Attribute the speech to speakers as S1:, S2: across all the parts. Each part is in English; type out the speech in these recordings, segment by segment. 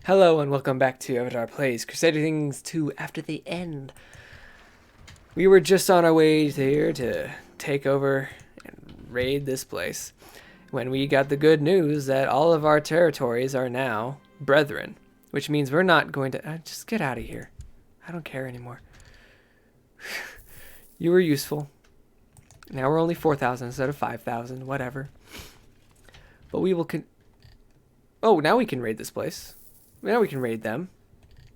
S1: Hello and welcome back to Avatar Plays Crusader Things 2 After the End. We were just on our way here to take over and raid this place when we got the good news that all of our territories are now brethren, which means we're not going to... just get out of here. I don't care anymore. You were useful. Now we're only 4,000 instead of 5,000, whatever. But we will... Oh, now we can raid this place. Now we can raid them.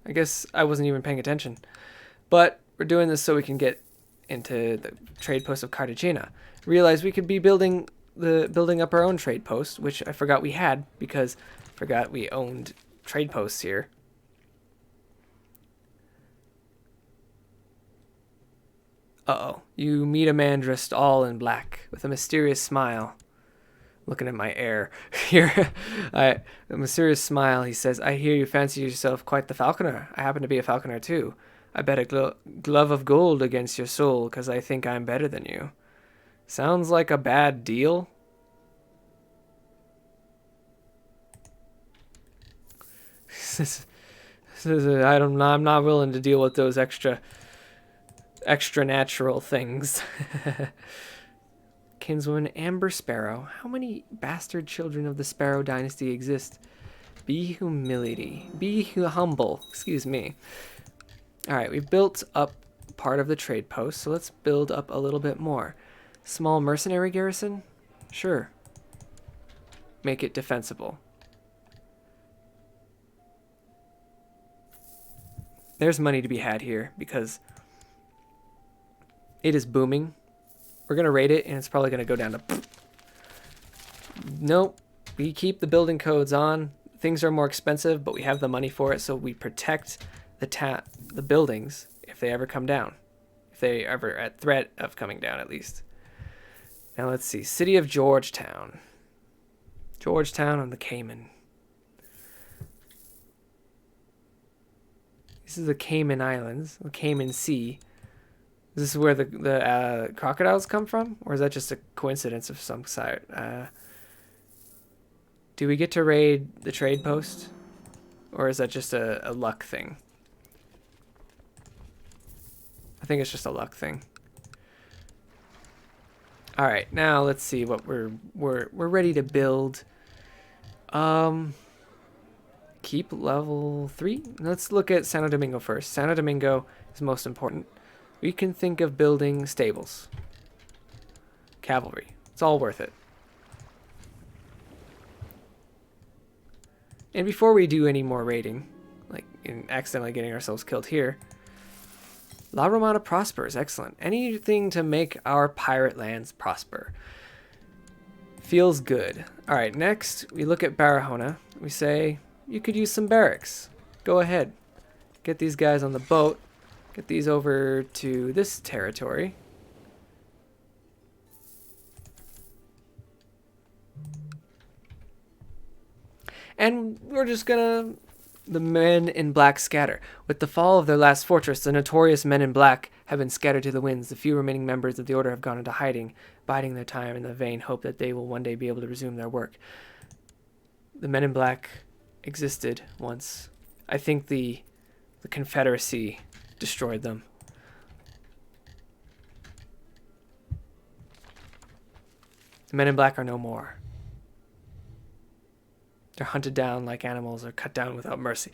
S1: I guess I wasn't even paying attention. But we're doing this so we can get into the trade post of Cartagena. Realize we could be building up our own trade post, which I forgot we had because I forgot we owned trade posts here. Uh-oh. You meet a man dressed all in black with a mysterious smile. Looking at my air here. A mysterious smile. He says, I hear you fancy yourself quite the falconer. I happen to be a falconer too. I bet a glove of gold against your soul because I think I'm better than you. Sounds like a bad deal. I'm not willing to deal with those extra natural things. Kinswoman Amber Sparrow. How many bastard children of the Sparrow dynasty exist? Be humble. Excuse me. Alright, we've built up part of the trade post, so let's build up a little bit more. Small mercenary garrison? Sure. Make it defensible. There's money to be had here because it is booming. We're going to raid it, and it's probably going to go down to... Nope. We keep the building codes on. Things are more expensive, but we have the money for it, so we protect the buildings if they ever come down. If they ever at threat of coming down, at least. Now, let's see. City of Georgetown. Georgetown on the Cayman. This is the Cayman Islands, the Cayman Sea. Is this where the crocodiles come from? Or is that just a coincidence of some sort? Do we get to raid the trade post? Or is that just a luck thing? I think it's just a luck thing. Alright, now let's see what we're ready to build. Keep level 3? Let's look at Santo Domingo first. Santo Domingo is most important. We can think of building stables. Cavalry. It's all worth it. And before we do any more raiding, like in accidentally getting ourselves killed here, La Romana prospers. Excellent. Anything to make our pirate lands prosper. Feels good. Alright, next we look at Barahona. We say, you could use some barracks. Go ahead. Get these guys on the boat. Get these over to this territory. And we're just gonna... The men in black scatter. With the fall of their last fortress, the notorious men in black have been scattered to the winds. The few remaining members of the order have gone into hiding, biding their time in the vain hope that they will one day be able to resume their work. The men in black existed once. I think the Confederacy destroyed them. The men in black are no more. They're hunted down like animals or cut down without mercy.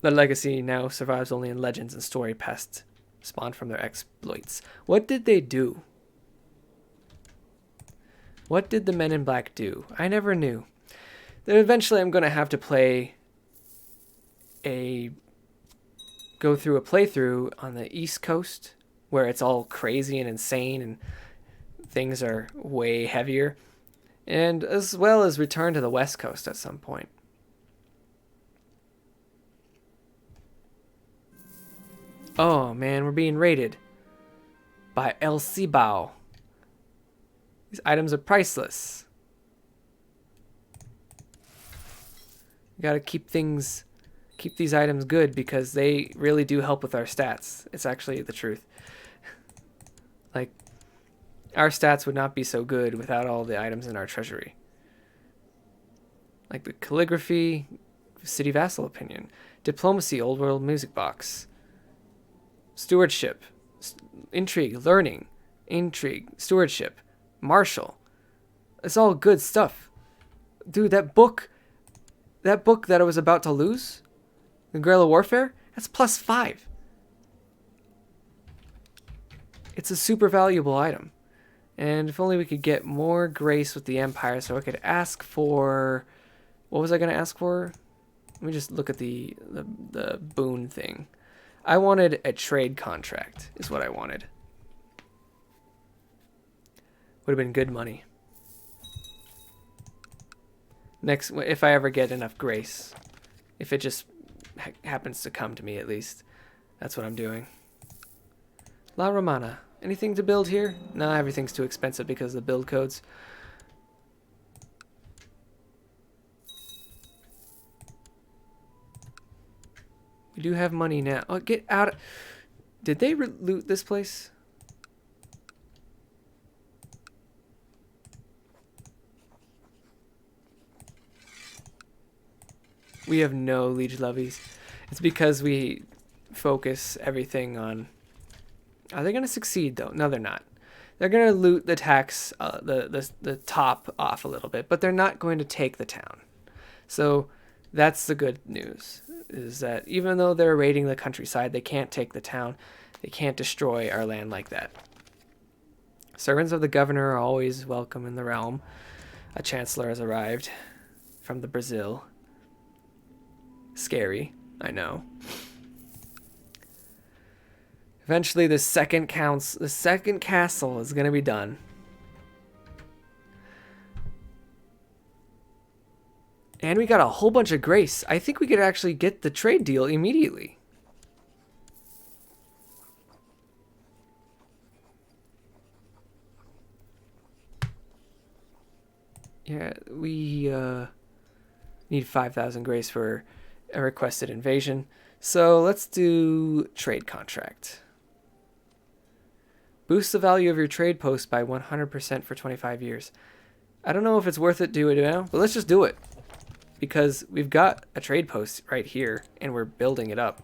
S1: Their legacy now survives only in legends and story past spawned from their exploits. What did they do? What did the men in black do? I never knew. Then eventually I'm going to have to go through a playthrough on the East Coast where it's all crazy and insane and things are way heavier, and as well as return to the West Coast at some point. Oh man, we're being raided by El Cibao. These items are priceless. We gotta keep these items good because they really do help with our stats. It's actually the truth. Like, our stats would not be so good without all the items in our treasury. Like the calligraphy, City vassal opinion. Diplomacy, old world music box. Stewardship. Intrigue, learning. Intrigue, stewardship. Martial. It's all good stuff. Dude, that book that I was about to lose, the Guerrilla Warfare, that's +5. It's a super valuable item. And if only we could get more grace with the Empire so I could ask for... What was I going to ask for? Let me just look at the boon thing. I wanted a trade contract, is what I wanted. Would have been good money. Next, if I ever get enough grace. If it just happens to come to me, at least. That's what I'm doing. La Romana. Anything to build here? No, everything's too expensive because of the build codes. We do have money now. Oh, get out of... Did they loot this place? We have no liege levies. It's because we focus everything on... Are they going to succeed, though? No, they're not. They're going to loot the tax, the top off a little bit, but they're not going to take the town. So that's the good news, is that even though they're raiding the countryside, they can't take the town. They can't destroy our land like that. Servants of the governor are always welcome in the realm. A chancellor has arrived from the Brazil. Scary, I know. Eventually, the second castle is going to be done. And we got a whole bunch of grace. I think we could actually get the trade deal immediately. Yeah, we need 5,000 grace for a requested invasion. So let's do trade contract. Boost the value of your trade post by 100% for 25 years. I don't know if it's worth it to do it now, but let's just do it. Because we've got a trade post right here, and we're building it up.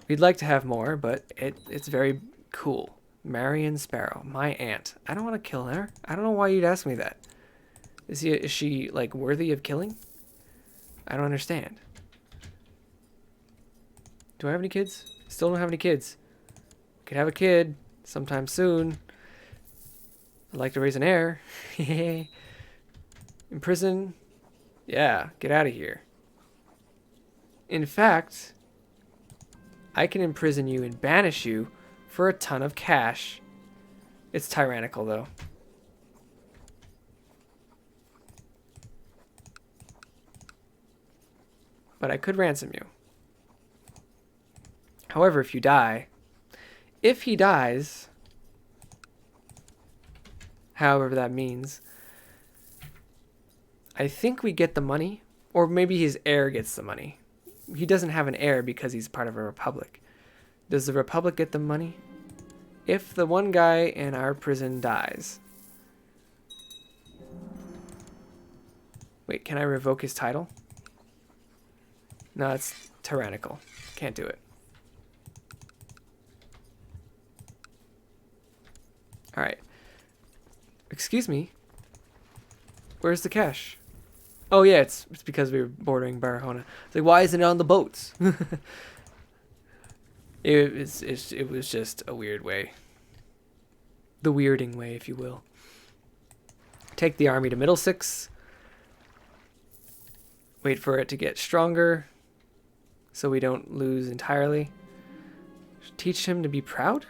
S1: We'd like to have more, but it's very cool. Marion Sparrow, my aunt. I don't want to kill her. I don't know why you'd ask me that. Is she, like, worthy of killing? I don't understand. Do I have any kids? Still don't have any kids. Could have a kid sometime soon. I'd like to raise an heir. Imprison. Yeah, get out of here. In fact, I can imprison you and banish you for a ton of cash. It's tyrannical, though. But I could ransom you. However, if you die... If he dies, however that means, I think we get the money, or maybe his heir gets the money. He doesn't have an heir because he's part of a republic. Does the republic get the money? If the one guy in our prison dies. Wait, can I revoke his title? No, it's tyrannical. Can't do it. Alright. Excuse me. Where's the cash? Oh yeah, it's because we were bordering Barahona. It's like, why isn't it on the boats? It was just a weird way. The weirding way, if you will. Take the army to Middlesex. Wait for it to get stronger, so we don't lose entirely. Teach him to be proud?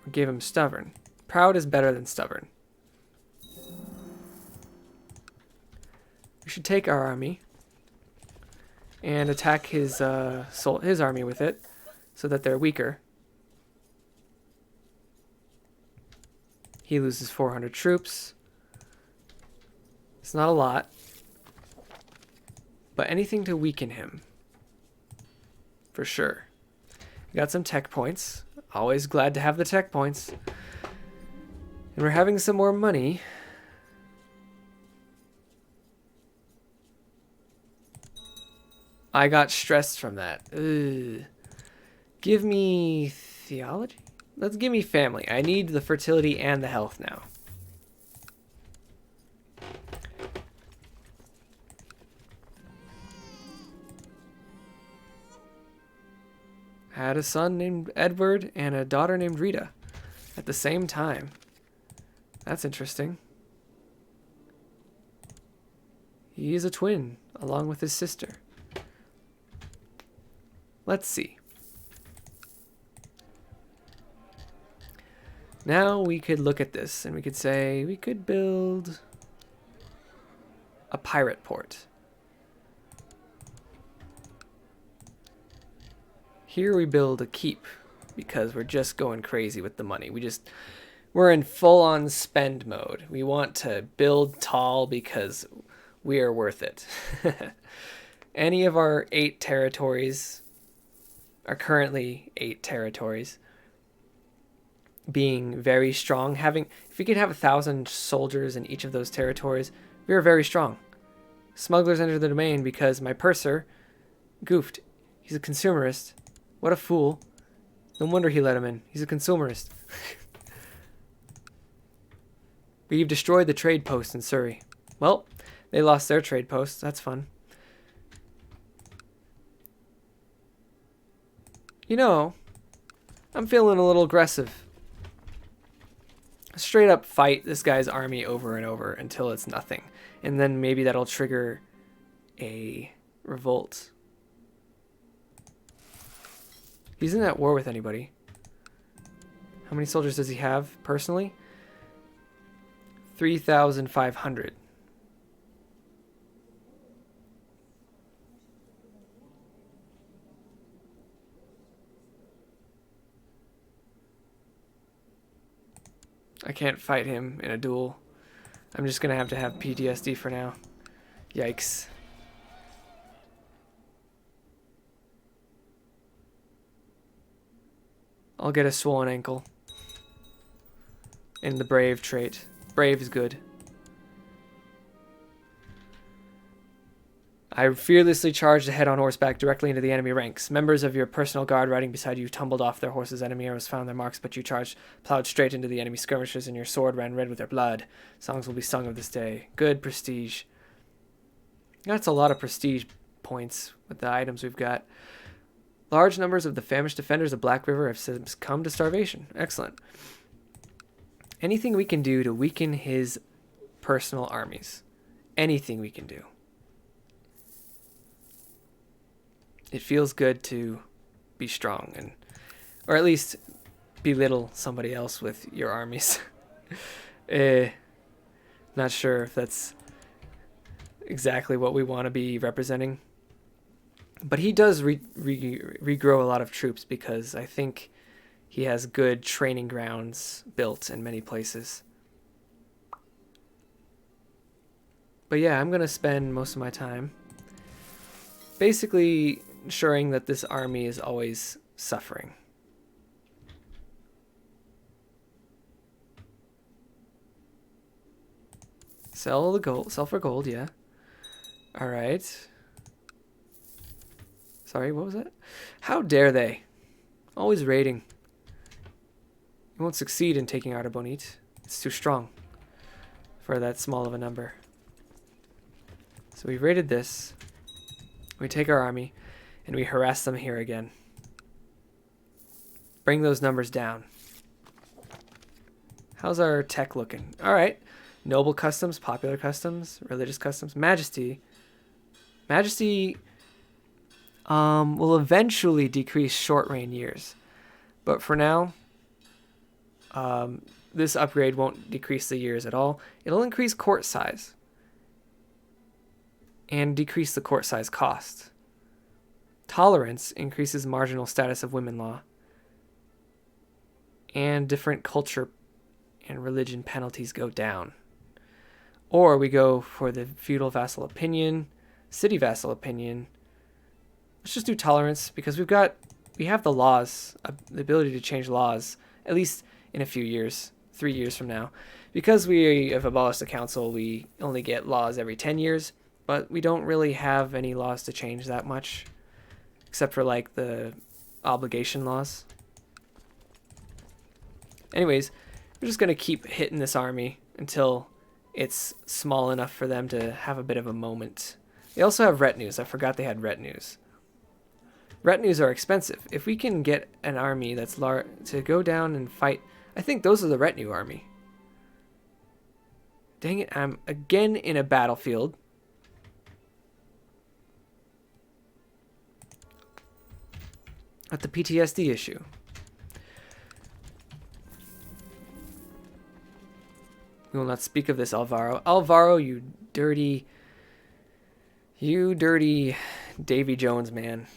S1: Or give him stubborn? Proud is better than stubborn. We should take our army and attack his army with it, so that they're weaker. He loses 400 troops. It's not a lot, but anything to weaken him, for sure. We got some tech points. Always glad to have the tech points. And we're having some more money. I got stressed from that. Ugh. Give me theology? Let's give me family. I need the fertility and the health now. I had a son named Edward and a daughter named Rita at the same time. That's interesting. He is a twin, along with his sister. Let's see. Now we could look at this and we could say we could build a pirate port. Here we build a keep because we're just going crazy with the money. We're in full-on spend mode. We want to build tall because we are worth it. Any of our 8 territories are currently 8 territories, being very strong. If we could have 1,000 soldiers in each of those territories, we are very strong. Smugglers enter the domain because my purser goofed. He's a consumerist. What a fool. No wonder he let him in. He's a consumerist. We've destroyed the trade post in Surrey. Well, they lost their trade post. That's fun. You know, I'm feeling a little aggressive. Straight up fight this guy's army over and over until it's nothing. And then maybe that'll trigger a revolt. He's in that war with anybody. How many soldiers does he have personally? 3,500. I can't fight him in a duel. I'm just gonna have to have PTSD for now. Yikes. I'll get a swollen ankle. In the brave trait. Brave is good. I fearlessly charged ahead on horseback directly into the enemy ranks. Members of your personal guard riding beside you tumbled off their horses. Enemy arrows found their marks, but you plowed straight into the enemy skirmishers, and your sword ran red with their blood. Songs will be sung of this day. Good prestige. That's a lot of prestige points with the items we've got. Large numbers of the famished defenders of Black River have succumbed to starvation. Excellent. Anything we can do to weaken his personal armies. Anything we can do. It feels good to be strong, or at least belittle somebody else with your armies. Not sure if that's exactly what we want to be representing. But he does regrow a lot of troops because I think he has good training grounds built in many places. But yeah, I'm going to spend most of my time basically ensuring that this army is always suffering. Sell the gold, sell for gold, yeah. All right. Sorry, what was that? How dare they? Always raiding. You won't succeed in taking Artibonite. It's too strong for that small of a number. So we've raided this. We take our army and we harass them here again. Bring those numbers down. How's our tech looking? All right. Noble customs, popular customs, religious customs, majesty. Majesty will eventually decrease short reign years. But for now, this upgrade won't decrease the years at all. It'll increase court size and decrease the court size cost. Tolerance increases marginal status of women law. And different culture and religion penalties go down. Or we go for the feudal vassal opinion, city vassal opinion. Let's just do tolerance because we have the laws, the ability to change laws, at least in a few years, 3 years from now. Because we have abolished the council, we only get laws every 10 years. but we don't really have any laws to change that much, except for like the obligation laws. Anyways, we're just going to keep hitting this army until it's small enough for them to have a bit of a moment. They also have retinues. I forgot they had retinues. Retinues are expensive. If we can get an army that's large to go down and fight, I think those are the retinue army. Dang it, I'm again in a battlefield. At the PTSD issue. We will not speak of this, Alvaro. Alvaro, you dirty Davy Jones man.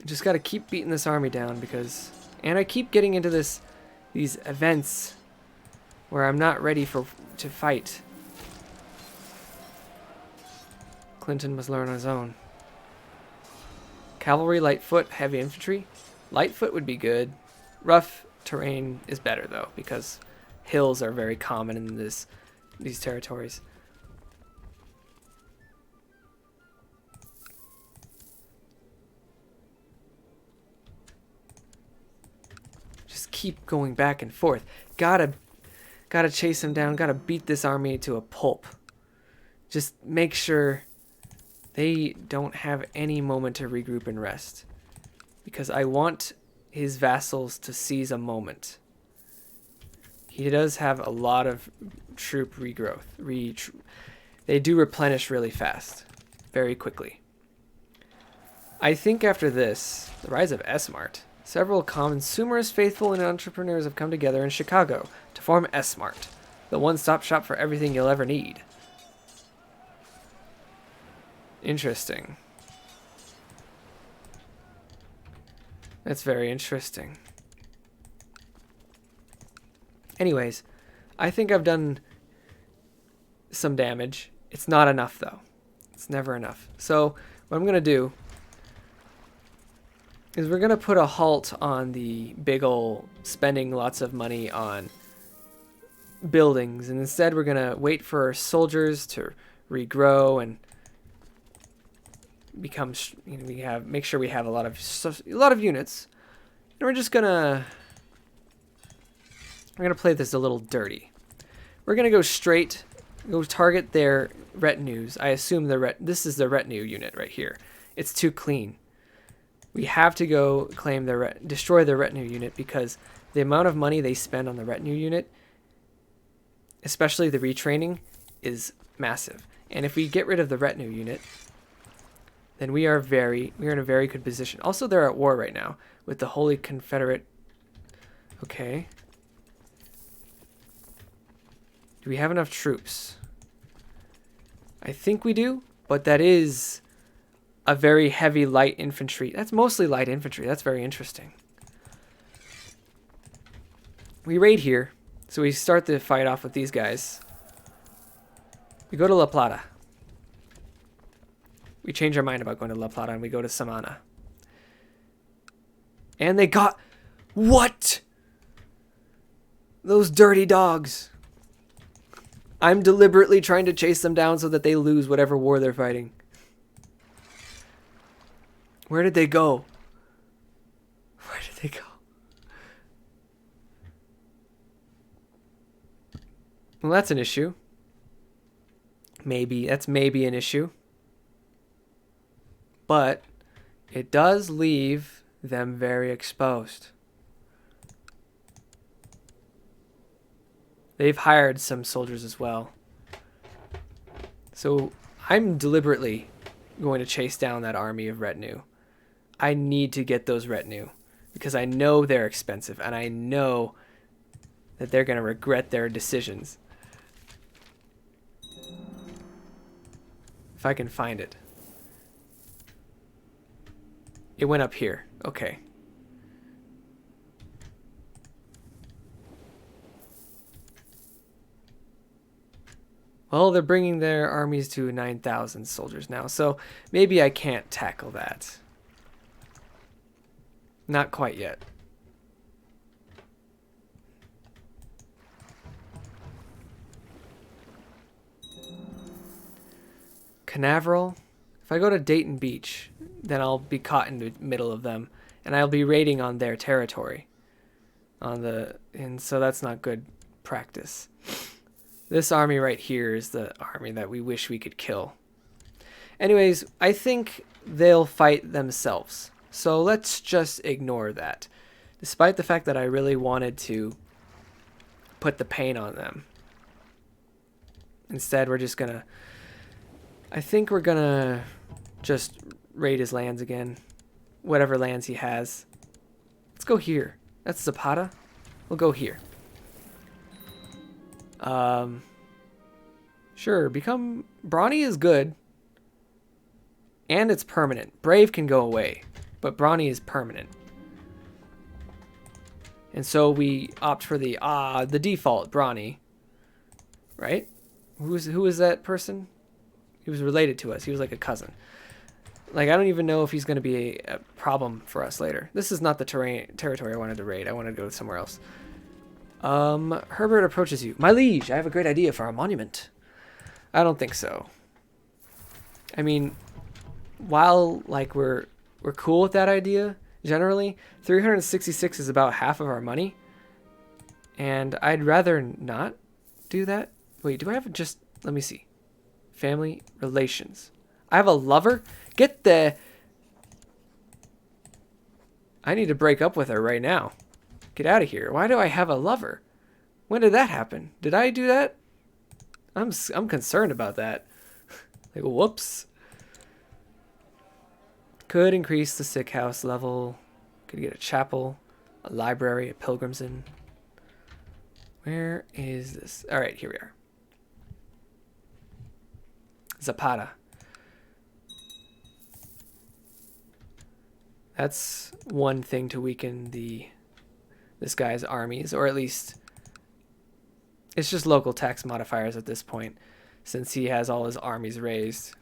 S1: Just gotta keep beating this army down because, and I keep getting into these events where I'm not ready to fight. Clinton must learn on his own. Cavalry, light foot, heavy infantry. Light foot would be good. Rough terrain is better though because hills are very common in these territories. Just keep going back and forth. Gotta chase him down. Gotta beat this army to a pulp. Just make sure they don't have any moment to regroup and rest. Because I want his vassals to seize a moment. He does have a lot of troop regrowth. They do replenish really fast. Very quickly. I think after this, the rise of S-Mart, several consumers, faithful, and entrepreneurs have come together in Chicago to form S-Mart, the one-stop shop for everything you'll ever need. Interesting. That's very interesting. Anyways, I think I've done some damage. It's not enough, though. It's never enough. So, what I'm going to do is we're going to put a halt on the big ol' spending lots of money on buildings. And instead, we're going to wait for our soldiers to regrow and become, make sure we have a lot of units, and we're gonna play this a little dirty. We're gonna go straight, go target their retinues. I assume this is the retinue unit right here. It's too clean. We have to go claim destroy the retinue unit because the amount of money they spend on the retinue unit, especially the retraining, is massive. And if we get rid of the retinue unit, then we are in a very good position. Also, they're at war right now with the Holy Confederate. Okay. Do we have enough troops? I think we do, but that is a very heavy light infantry. That's mostly light infantry. That's very interesting. We raid here, so we start the fight off with these guys. We go to La Plata. We change our mind about going to La Plata and we go to Samana. And they got... What? Those dirty dogs. I'm deliberately trying to chase them down so that they lose whatever war they're fighting. Where did they go? Where did they go? Well, that's an issue. That's maybe an issue. But it does leave them very exposed. They've hired some soldiers as well. So I'm deliberately going to chase down that army of retinue. I need to get those retinue because I know they're expensive and I know that they're going to regret their decisions. If I can find it. It went up here. Okay. Well, they're bringing their armies to 9,000 soldiers now, so maybe I can't tackle that. Not quite yet. Canaveral. If I go to Dayton Beach, then I'll be caught in the middle of them, and I'll be raiding on their territory. And so that's not good practice. This army right here is the army that we wish we could kill. Anyways, I think they'll fight themselves. So let's just ignore that. Despite the fact that I really wanted to put the pain on them. Instead, we're just gonna... I think we're gonna just raid his lands again. Whatever lands he has. Let's go here. That's Zapata. We'll go here. Sure, become... Brawny is good. And it's permanent. Brave can go away. But Brawny is permanent. And so we opt for the default Brawny. Right? Who is that person? He was related to us. He was like a cousin. Like, I don't even know if he's going to be a problem for us later. This is not the territory I wanted to raid. I wanted to go somewhere else. Herbert approaches you. My liege, I have a great idea for our monument. I don't think so. I mean, while, like, we're cool with that idea, generally, 366 is about half of our money. And I'd rather not do that. Wait, do I have just... Let me see. Family relations. I have a lover? Get the... I need to break up with her right now. Get out of here. Why do I have a lover? When did that happen? Did I do that? I'm concerned about that. Like, whoops. Could increase the sick house level. Could get a chapel, a library, a pilgrim's inn. Where is this? All right, here we are. Zapata. That's one thing to weaken this guy's armies, or at least it's just local tax modifiers at this point, since he has all his armies raised.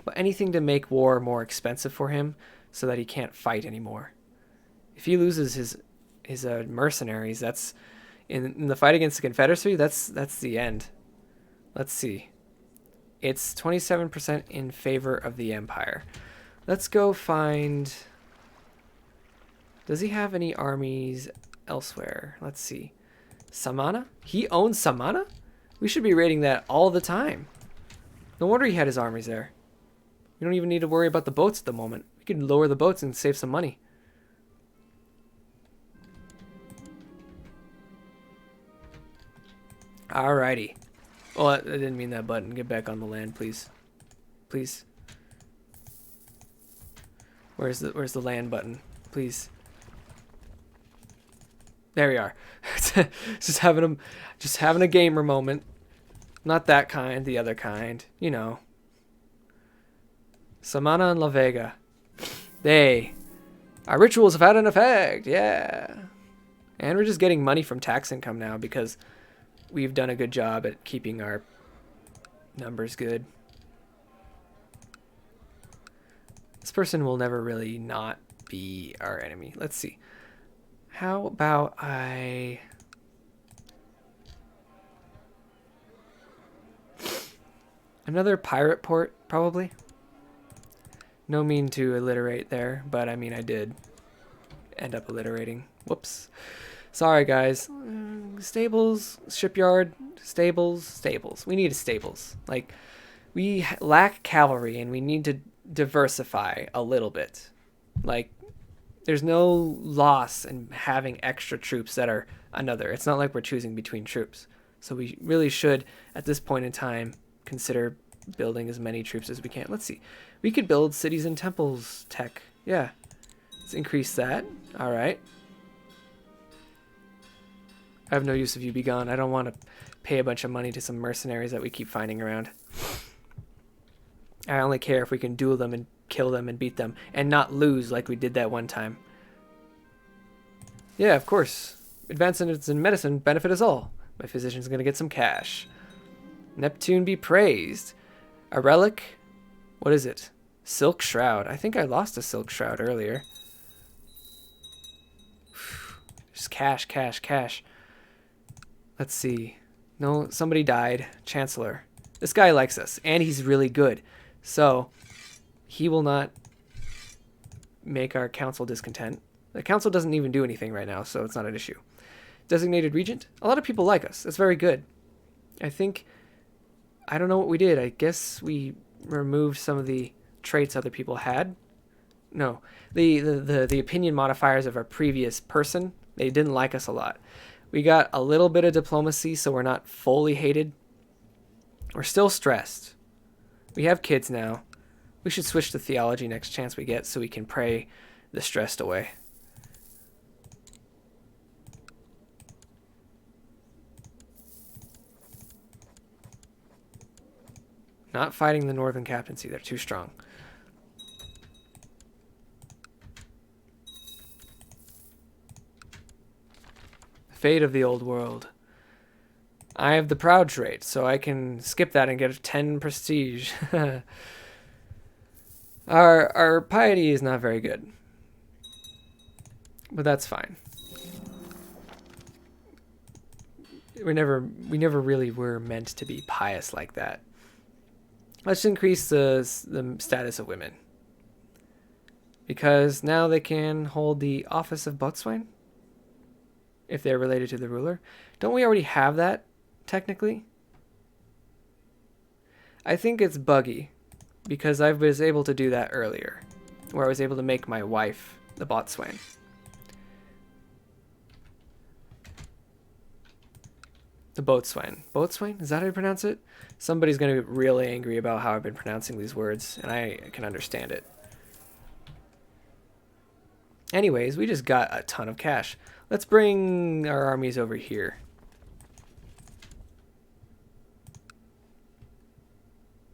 S1: But anything to make war more expensive for him, so that he can't fight anymore. If he loses his mercenaries, that's in the fight against the Confederacy. That's the end. Let's see. It's 27% in favor of the Empire. Let's go find... Does he have any armies elsewhere? Let's see. Samana? He owns Samana? We should be raiding that all the time. No wonder he had his armies there. We don't even need to worry about the boats at the moment. We can lower the boats and save some money. Alrighty. Oh, I didn't mean that button. Get back on the land, please. Please. Where's the land button? Please. There we are. just having a gamer moment. Not that kind, the other kind. You know. Samana and La Vega. Our rituals have had an effect. Yeah. And we're just getting money from tax income now because we've done a good job at keeping our numbers good. This person will never really not be our enemy. Let's see. How about another pirate port, probably. No mean to alliterate there, but I mean I did end up alliterating. Whoops. Sorry, guys. Stables, shipyard, stables. We need stables. Like, we lack cavalry, and we need to diversify a little bit. Like, there's no loss in having extra troops that are another. It's not like we're choosing between troops. So we really should, at this point in time, consider building as many troops as we can. Let's see. We could build cities and temples tech. Yeah. Let's increase that. All right. I have no use of you, be gone. I don't want to pay a bunch of money to some mercenaries that we keep finding around. I only care if we can duel them and kill them and beat them and not lose like we did that one time. Yeah, of course. Advancements in medicine benefit us all. My physician's going to get some cash. Neptune be praised. A relic? What is it? Silk Shroud. I think I lost a Silk Shroud earlier. Just cash, cash, cash. Let's see. No, somebody died. Chancellor. This guy likes us, and he's really good. So he will not make our council discontent. The council doesn't even do anything right now, so it's not an issue. Designated regent. A lot of people like us. That's very good. I think, I don't know what we did. I guess we removed some of the traits other people had. No, the opinion modifiers of our previous person, they didn't like us a lot. We got a little bit of diplomacy, so we're not fully hated. We're still stressed. We have kids now. We should switch to theology next chance we get so we can pray the stress away. Not fighting the Northern Captaincy. They're too strong. Fate of the old world. I have the proud trait, so I can skip that and get a 10 prestige. Our piety is not very good. But that's fine. We never really were meant to be pious like that. Let's increase the status of women. Because now they can hold the office of boatswain. If they're related to the ruler. Don't we already have that, technically? I think it's buggy. Because I was able to do that earlier. Where I was able to make my wife the boatswain. The boatswain. Boatswain? Is that how you pronounce it? Somebody's going to get really angry about how I've been pronouncing these words, and I can understand it. Anyways, we just got a ton of cash. Let's bring our armies over here.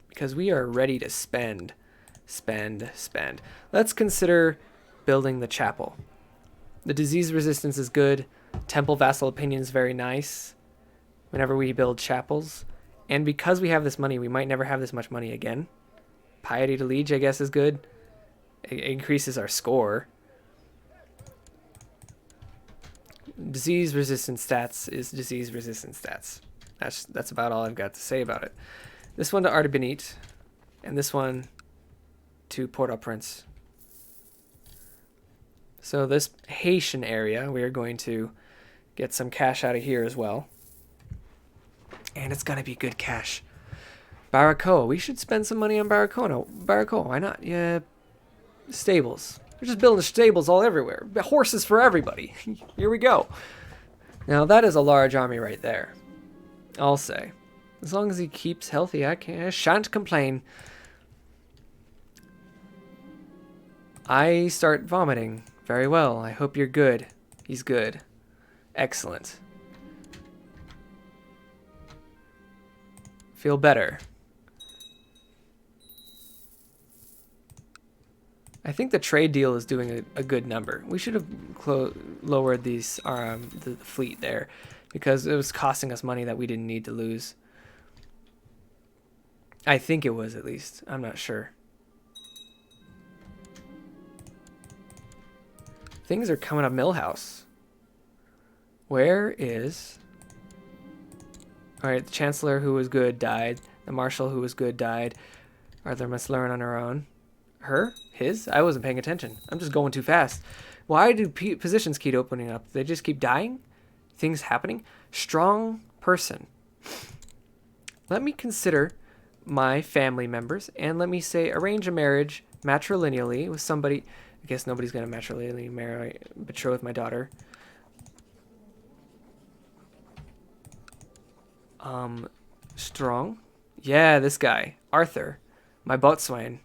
S1: Because we are ready to spend. Spend. Let's consider building the chapel. The disease resistance is good. Temple vassal opinion is very nice. Whenever we build chapels. And because we have this money, we might never have this much money again. Piety to liege, I guess, is good. It increases our score. Disease resistant stats is disease resistant stats. That's about all I've got to say about it. This one to Artibonite. And this one to Port-au-Prince. So this Haitian area, we are going to get some cash out of here as well. And it's going to be good cash. Barracoa. We should spend some money on Barracoa. Barracoa, why not? Yeah. Stables. We're just building stables all everywhere. Horses for everybody. Here we go. Now, that is a large army right there. I'll say. As long as he keeps healthy, I shan't complain. I start vomiting. Very well. I hope you're good. He's good. Excellent. Feel better. I think the trade deal is doing a good number. We should have lowered these the fleet there because it was costing us money that we didn't need to lose. I think it was, at least. I'm not sure. Things are coming up Millhouse. Where is... Alright, the Chancellor, who was good, died. The Marshal, who was good, died. Arthur must learn on her own. Her? His? I wasn't paying attention. I'm just going too fast. Why do positions keep opening up? They just keep dying? Things happening? Strong person. Let me consider my family members, and let me say arrange a marriage matrilineally with somebody. I guess nobody's going to matrilineally betroth my daughter. Strong? Yeah, this guy. Arthur. My boatswain.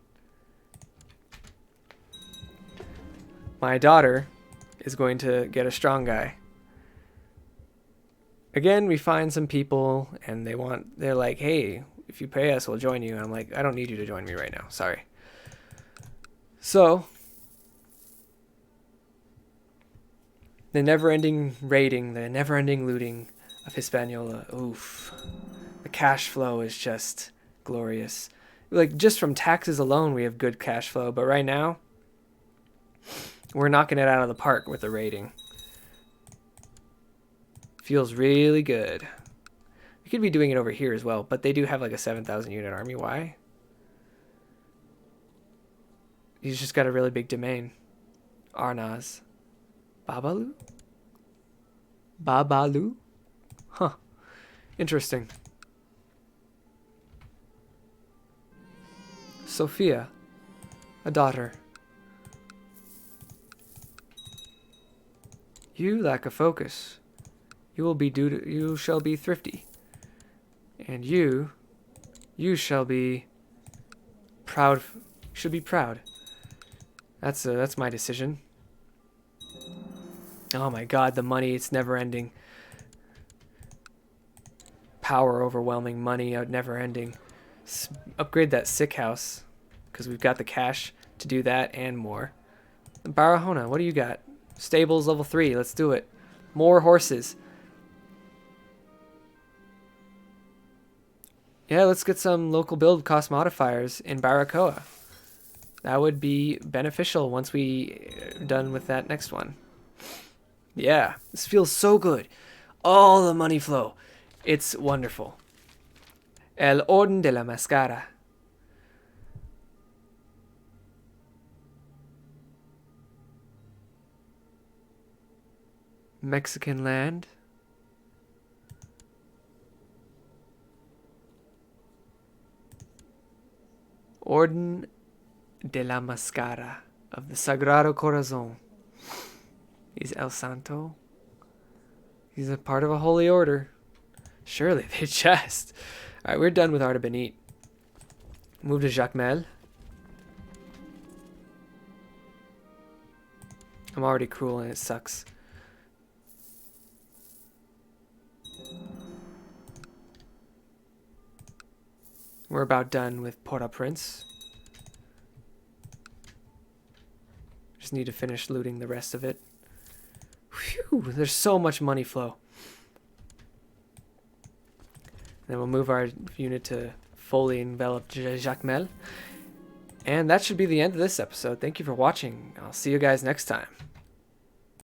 S1: My daughter is going to get a strong guy. Again, we find some people and they're like, hey, if you pay us, we'll join you. And I'm like, I don't need you to join me right now. Sorry. So, the never-ending raiding, the never-ending looting of Hispaniola. Oof. The cash flow is just glorious. Like, just from taxes alone, we have good cash flow. But right now, we're knocking it out of the park with the raiding. Feels really good. We could be doing it over here as well, but they do have like a 7,000 unit army. Why? He's just got a really big domain. Arnaz. Babalu? Babalu? Huh. Interesting. Sophia. A daughter. You lack a focus. You shall be thrifty. And you shall be proud. Should be proud. That's my decision. Oh my god, the money, it's never ending. Power overwhelming money, never ending. Upgrade that sick house, because we've got the cash to do that and more. Barahona, what do you got? Stables level 3, let's do it. More horses. Yeah, let's get some local build cost modifiers in Baracoa. That would be beneficial once we are done with that next one. Yeah, this feels so good. All the money flow. It's wonderful. El Orden de la Mascara. Mexican land. Orden de la Mascara of the Sagrado Corazon. He's El Santo. He's a part of a holy order. Surely they just. Alright, we're done with Art of Benit. Move to Jacmel. I'm already cruel and it sucks. We're about done with Port-au-Prince. Just need to finish looting the rest of it. Whew, there's so much money flow. Then we'll move our unit to fully enveloped Jacmel. And that should be the end of this episode. Thank you for watching. I'll see you guys next time.